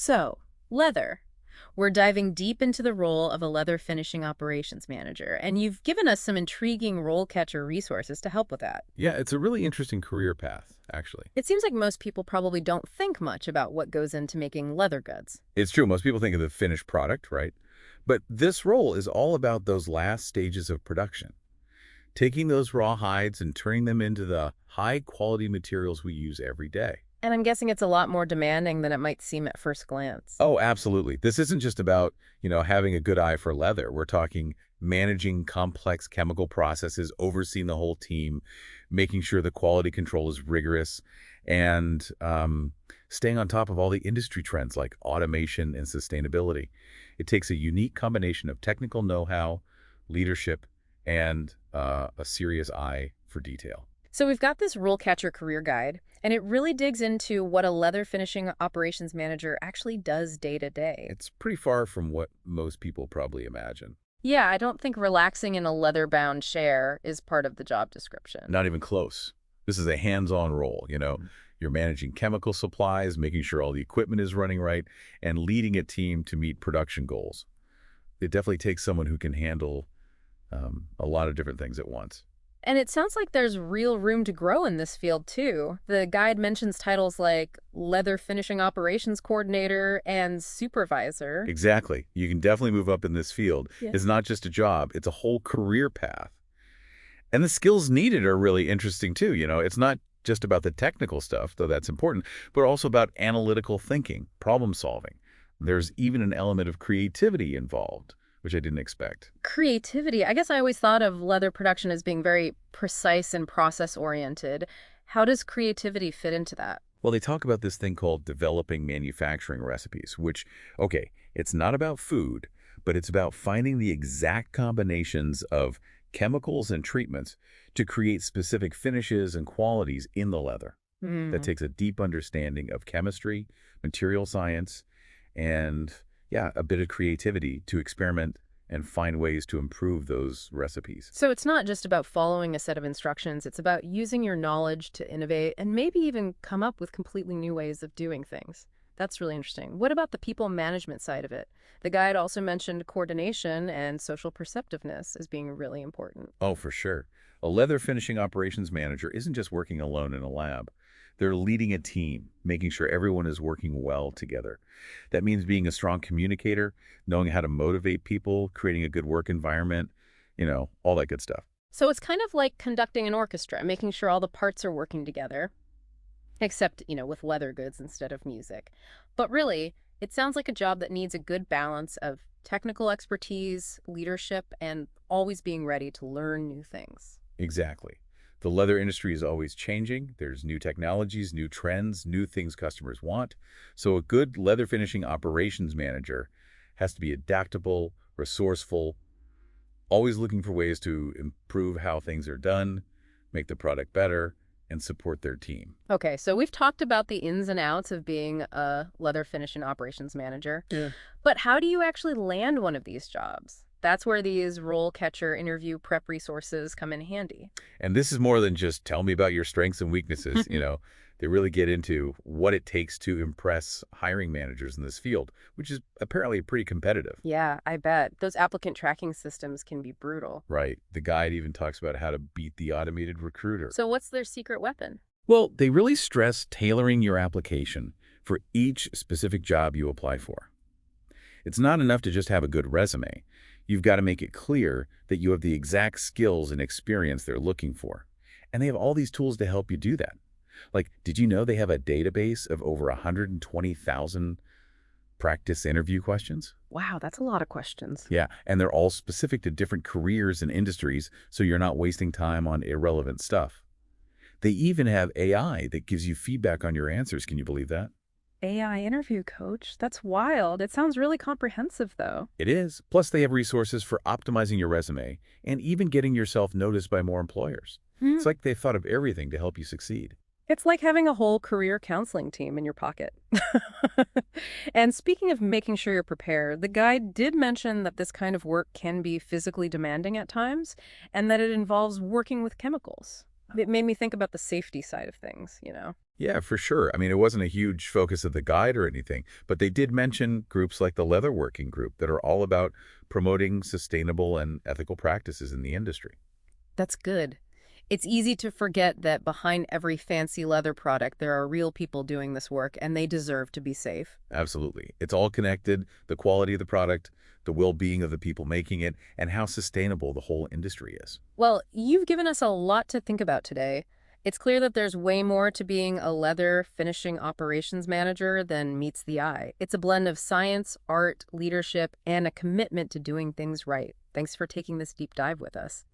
So, leather. We're diving deep into the role of a leather finishing operations manager, and you've given us some intriguing role catcher resources to help with that. Yeah, it's a really interesting career path, actually. It seems like most people probably don't think much about what goes into making leather goods. It's true. Most people think of the finished product, right? But this role is all about those last stages of production, taking those raw hides and turning them into the high-quality materials we use every day. And I'm guessing it's a lot more demanding than it might seem at first glance. Oh, absolutely. This isn't just about, having a good eye for leather. We're talking managing complex chemical processes, overseeing the whole team, making sure the quality control is rigorous, and staying on top of all the industry trends like automation and sustainability. It takes a unique combination of technical know-how, leadership, and a serious eye for detail. So we've got this role catcher career guide, and it really digs into what a leather finishing operations manager actually does day to day. It's pretty far from what most people probably imagine. Yeah, I don't think relaxing in a leather-bound chair is part of the job description. Not even close. This is a hands-on role. You're managing chemical supplies, making sure all the equipment is running right, and leading a team to meet production goals. It definitely takes someone who can handle a lot of different things at once. And it sounds like there's real room to grow in this field, too. The guide mentions titles like leather finishing operations coordinator and supervisor. Exactly. You can definitely move up in this field. Yeah. It's not just a job, it's a whole career path. And the skills needed are really interesting, too. It's not just about the technical stuff, though that's important, but also about analytical thinking, problem solving. There's even an element of creativity involved, which I didn't expect. Creativity. I guess I always thought of leather production as being very precise and process-oriented. How does creativity fit into that? Well, they talk about this thing called developing manufacturing recipes, which, okay, it's not about food, but it's about finding the exact combinations of chemicals and treatments to create specific finishes and qualities in the leather. That takes a deep understanding of chemistry, material science, and, yeah, a bit of creativity to experiment and find ways to improve those recipes. So it's not just about following a set of instructions, it's about using your knowledge to innovate and maybe even come up with completely new ways of doing things. That's really interesting. What about the people management side of it? The guide also mentioned coordination and social perceptiveness as being really important. Oh, for sure. A leather finishing operations manager isn't just working alone in a lab. They're leading a team, making sure everyone is working well together. That means being a strong communicator, knowing how to motivate people, creating a good work environment, all that good stuff. So it's kind of like conducting an orchestra, making sure all the parts are working together, except, with leather goods instead of music. But really, it sounds like a job that needs a good balance of technical expertise, leadership, and always being ready to learn new things. Exactly. The leather industry is always changing. There's new technologies, new trends, new things customers want. So a good leather finishing operations manager has to be adaptable, resourceful, always looking for ways to improve how things are done, make the product better, and support their team. Okay, so we've talked about the ins and outs of being a leather finishing operations manager. Yeah. But how do you actually land one of these jobs? That's where these role catcher interview prep resources come in handy. And this is more than just tell me about your strengths and weaknesses. They really get into what it takes to impress hiring managers in this field, which is apparently pretty competitive. Yeah, I bet. Those applicant tracking systems can be brutal. Right. The guide even talks about how to beat the automated recruiter. So what's their secret weapon? Well, they really stress tailoring your application for each specific job you apply for. It's not enough to just have a good resume. You've got to make it clear that you have the exact skills and experience they're looking for. And they have all these tools to help you do that. Like, did you know they have a database of over 120,000 practice interview questions? Wow, that's a lot of questions. Yeah, and they're all specific to different careers and industries, so you're not wasting time on irrelevant stuff. They even have AI that gives you feedback on your answers. Can you believe that? AI interview coach? That's wild. It sounds really comprehensive, though. It is. Plus, they have resources for optimizing your resume and even getting yourself noticed by more employers. It's like they thought of everything to help you succeed. It's like having a whole career counseling team in your pocket. And speaking of making sure you're prepared, the guide did mention that this kind of work can be physically demanding at times, and that it involves working with chemicals. It made me think about the safety side of things. Yeah, for sure. I mean, it wasn't a huge focus of the guide or anything, but they did mention groups like the Leather Working Group that are all about promoting sustainable and ethical practices in the industry. That's good. It's easy to forget that behind every fancy leather product, there are real people doing this work, and they deserve to be safe. Absolutely. It's all connected, the quality of the product, the well-being of the people making it, and how sustainable the whole industry is. Well, you've given us a lot to think about today. It's clear that there's way more to being a leather finishing operations manager than meets the eye. It's a blend of science, art, leadership, and a commitment to doing things right. Thanks for taking this deep dive with us.